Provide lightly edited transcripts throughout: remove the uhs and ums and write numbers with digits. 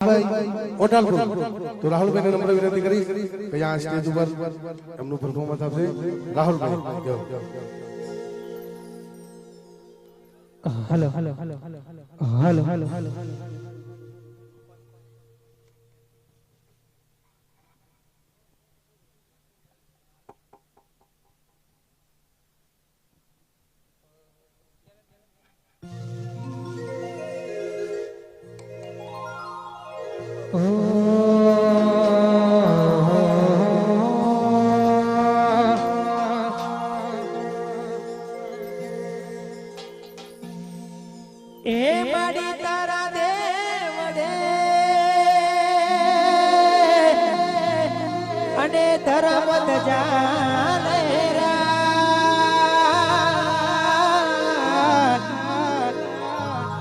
तो राहुल भाई ने नम्र विनती करी कि यहाँ स्टेज पर हमनु परफॉर्मन्स आपसे राहुल भाई hello hello hello hello hello hello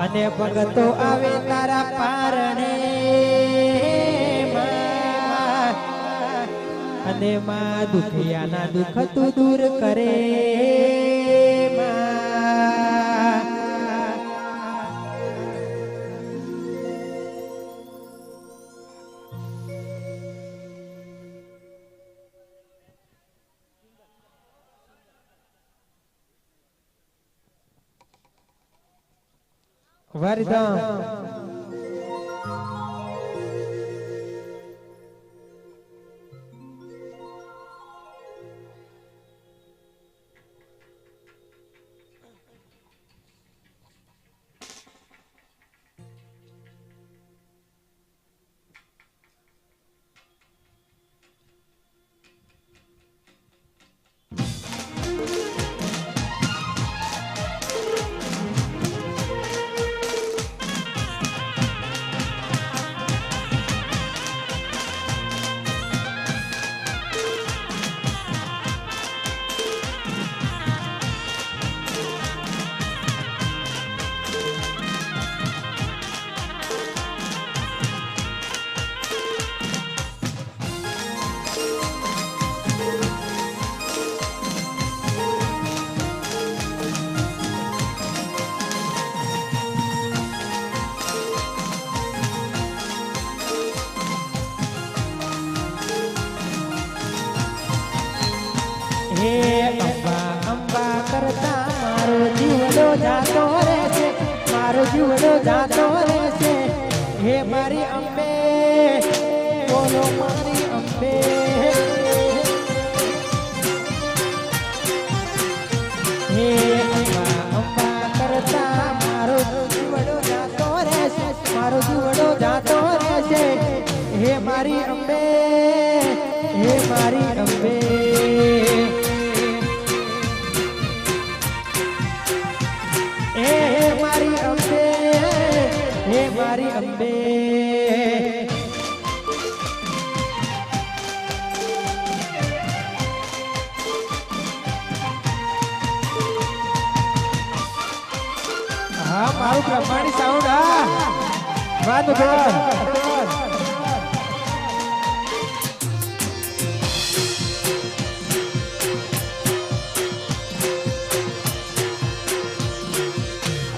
અને ભગતો આવે તારા પારણે અને માં દુખિયાના દુઃખ તું દૂર કરે વરદાન हे अंबा अंबा करता मारो जीवड़ो जातो रहसे मारो जीवड़ो जातो रहसे हे मारी अंबे बोलो मारी अंबे हे अंबा अंबा करता मारो जीवड़ो जातो रहसे मारो जीवड़ो जातो रहसे हे मारी अंबे हे मारी अंबे मारी अंबे हाँ मारू ब्रह्मांडी साउंड बात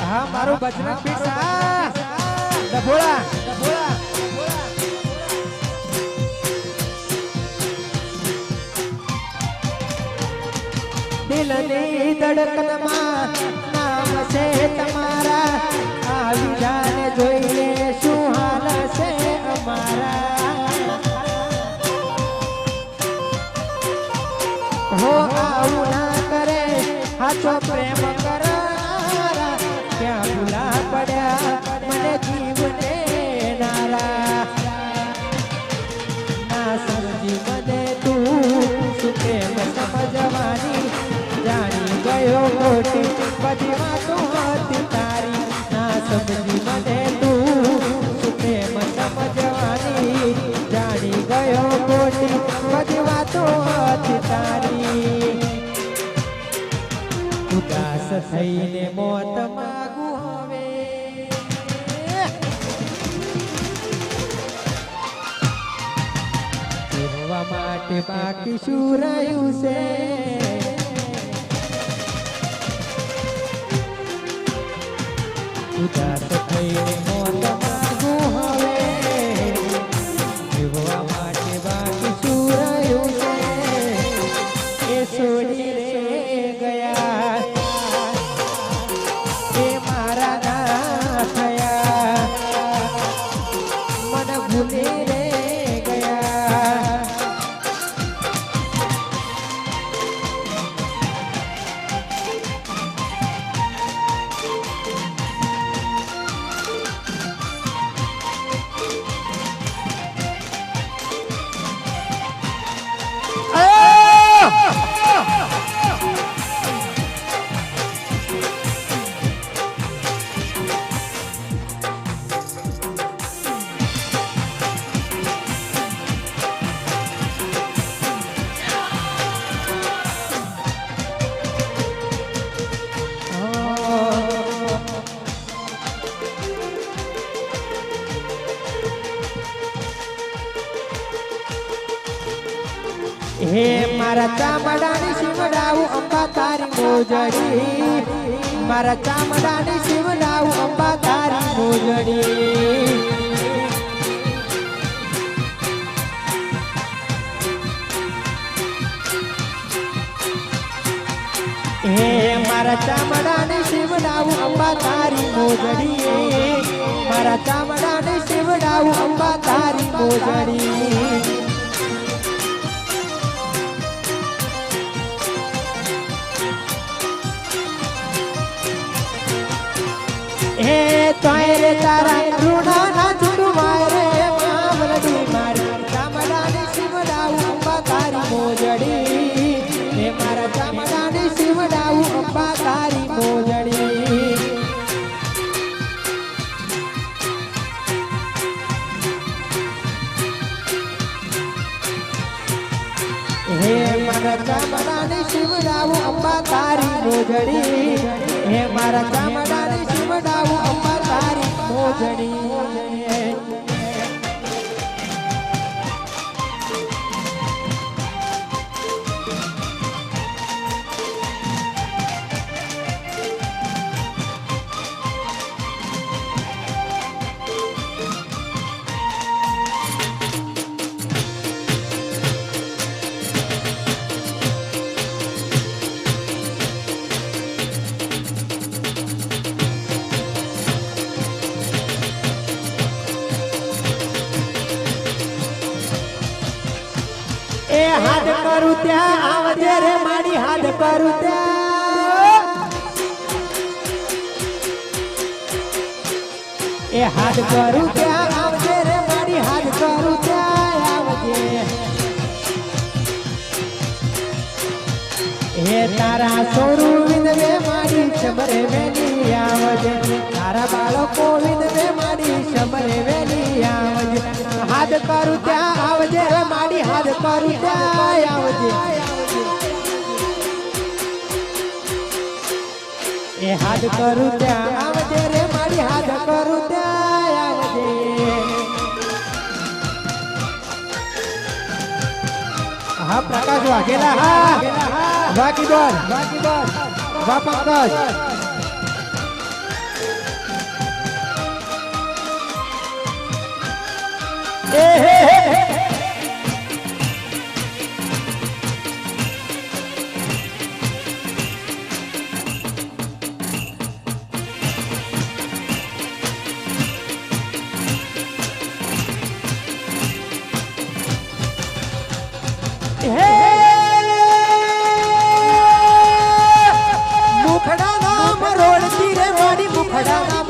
हाँ मारू बजरंग पीसा डबोला डबोला दिलनी धड़कन માં નામ છે તમારા આવી જાને જોઈને શું હાલ છે અમારા હો આવું ના કરે હાચો પ્રેમ કરનારા ક્યાં ભૂલા પડ્યા મને જીવને નારા ના સમજી મને તું શું પ્રેમ સમજવાની જાણી ગયો ખોટી બધી વાતો હતી તારી ના સમજી મને તું શું પ્રેમ સમજવાની જાણી ગયો ખોટી બધી વાતો હતી તારી ઉદાસ થઈને મોત માગું હવે જીવવા માટે બાકી શું રહ્યું છે ઉદાસ થઈને મોત માગું હવે ભૂલી રે ગયા. હે મારા ચામડાની શિવડાવું અંબા તારી મોજડી, મારા ચામડાની શિવડાવું અંબા તારી મોજડી. હે મારા ચામડાની શિવડાવું અંબા તારી મોજડી, મારા ચામડાની શિવડાવું અંબા તારી મોજડી. હે તોય રે તારા રૂડા ના ચૂડવાય રે મામલડી મારી ચામડાની શિવડાવું અંબા તારી મોજડી, હે મારા ચામડાની શિવડાવું અંબા તારી મોજડી. હે મારા ચામડાની શિવડાવું અંબા તારી મોજડી, હે મારા ચામડાની શિવડાવું અંબા તારી મોજડી. એ હાથ કરું ત્યાં આવજે રે મારી હાથ કરું ત્યાં, એ હાથ કરું ત્યાં આવજે રે મારી હાથ કરું ત્યાં આવજે. હે તારા સોરું વિંદવે મારી શબરે વેલી આવજે, તારા બાળકો વિંદવે મારી શબરે વેલી આવજે. હાથ કરું ત્યાં આવજે રે મારી હાથ કરું ત્યાં આવજે. એ હાથ કરું ત્યાં આવજે રે મારી હાથ કરું ત્યાં આવજે. હા પ્રકાશ વાઘેલા, હા બાકી બોલ વા પંકજ. એ હે હે મુખડા નામ રોડતી રે મારી મુખડા નામ,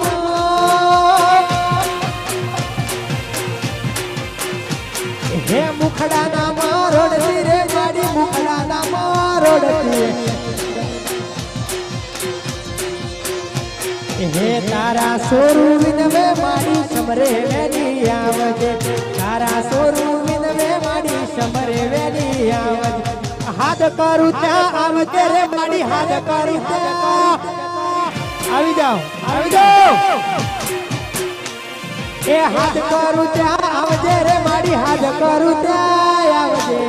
હે મુખડા નામ રોડતી રે મારી મુખડા નામ રોડતી. હે તારા સોરું વિનવે મારી સમરે વેલી આવજે, તારા સોરું વિનવે મારી સમરે વેલી આવજે. હાથ કરું ત્યાં આવજે રે મારી હાથ કરું ત્યાં આવી જાઓ આવી જાઓ. એ હાથ કરું ત્યાં આવજે રે મારી હાથ કરું ત્યાં આવજે.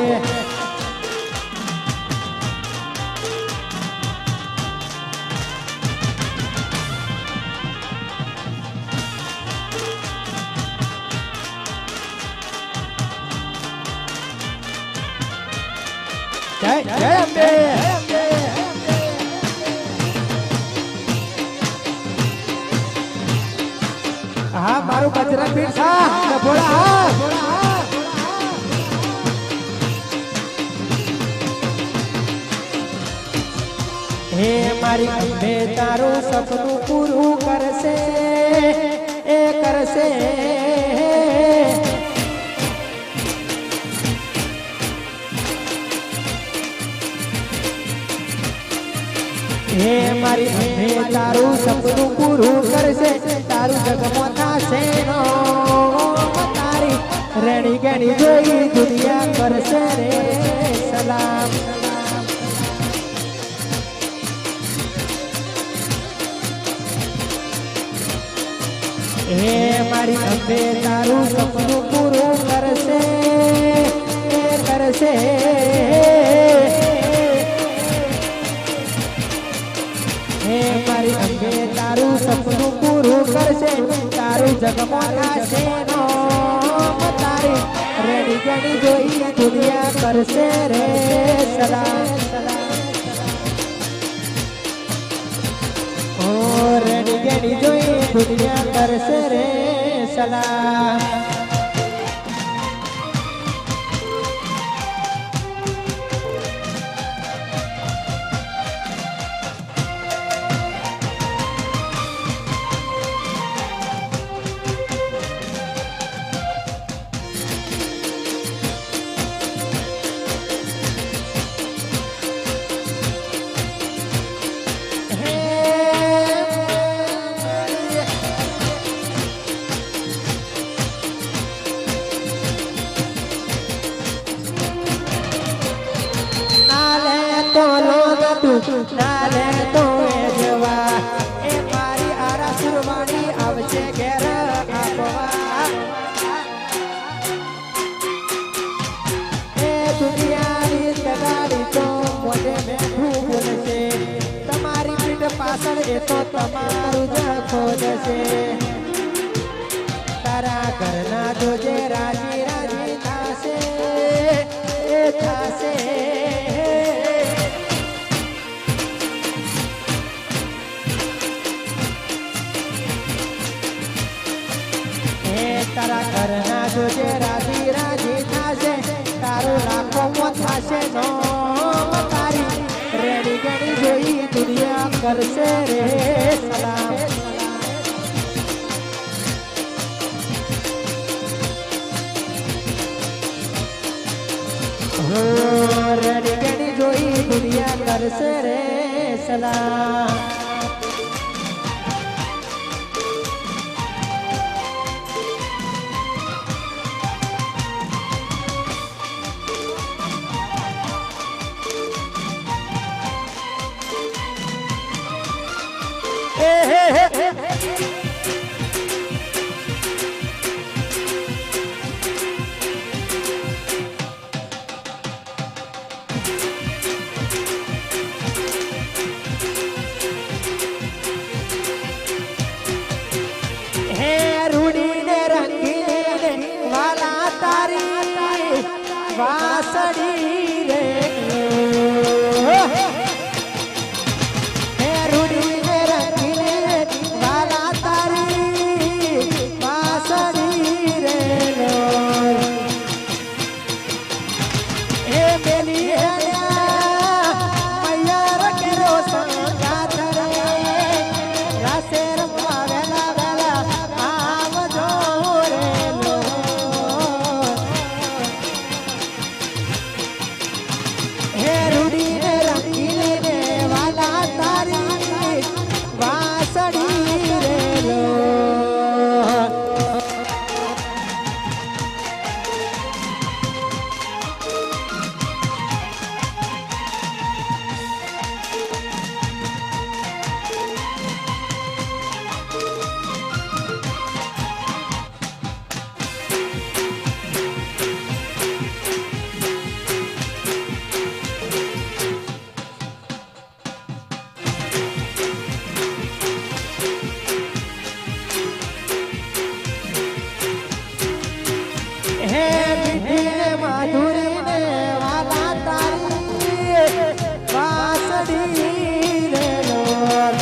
જય જય અંબે. હા મારું બજરંગ પીર સા બોલા. મારી અંબે તારું સપનું પૂરું કરશે એ કરશે હે મારી અંબે તારું સપનું પૂરું કરશે તારું જગમાં થશે નો તારી રેણી ગેણી જોઈ દુનિયા કરશે રે સલામ હે મારી અંબે તારું સપનું પૂરું કરશે એ કરશે હે મારી અંબે તારું સપનું પૂરું કરશે તારું જગમાં થશે નો તારી રેડી ગણી જોઈ દુનિયા કરશે રે સલામ ઓ રેડી ગણી જોઈ દુનિયા કરશે રે સલામ નાલે તો એ જવા એ મારી આરા સુરવાણી આવશે ઘેર આપવા એ દુનિયાની તગાડી તો મોઢે બેઠું બોલશે તમારી પીઠ પાછળ એ તો તમારું જ ખોદશે તારા ઘરના જોજે રાજી રાજી થાશે એ થાશે તારા ઘરના જોજે રાજી રાજી થાશે તારું લાખોમાં થાશે નો તારી રેડી ગણી જોઈ દુનિયા કરશે રે સલામ રેડી ગણી જોઈ દુનિયા કરશે રે સલામ વાસડી રે હે રૂડી ને રંગીને વાલા તારી વાસડી રે હે બેલી મૈયા કેરો સંગાત રે રાસે રમવા વેલા વેલા આવજો રે હે રૂડી ને રંગીને ને વાલા તારી વાસડી રે લો હે મીઠી ને માધુરી ને વાલા તારી વાસડી રે લોર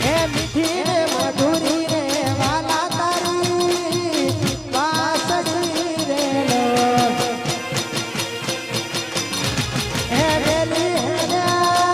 હે મીઠી ને માધુરી ને વાલા તારી વાસડી રે લોર હે બેલી હે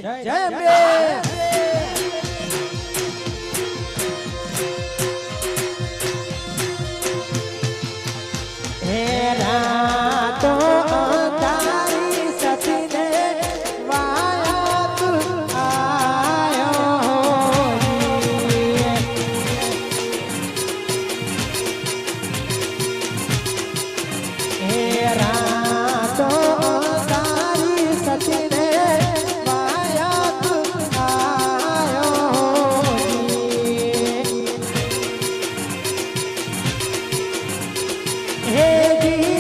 જય અંબે હે રાતો અંધારી સતીને વાયાત આયો હે રાતો અંધારી સતીને વાયાત આયો હે જી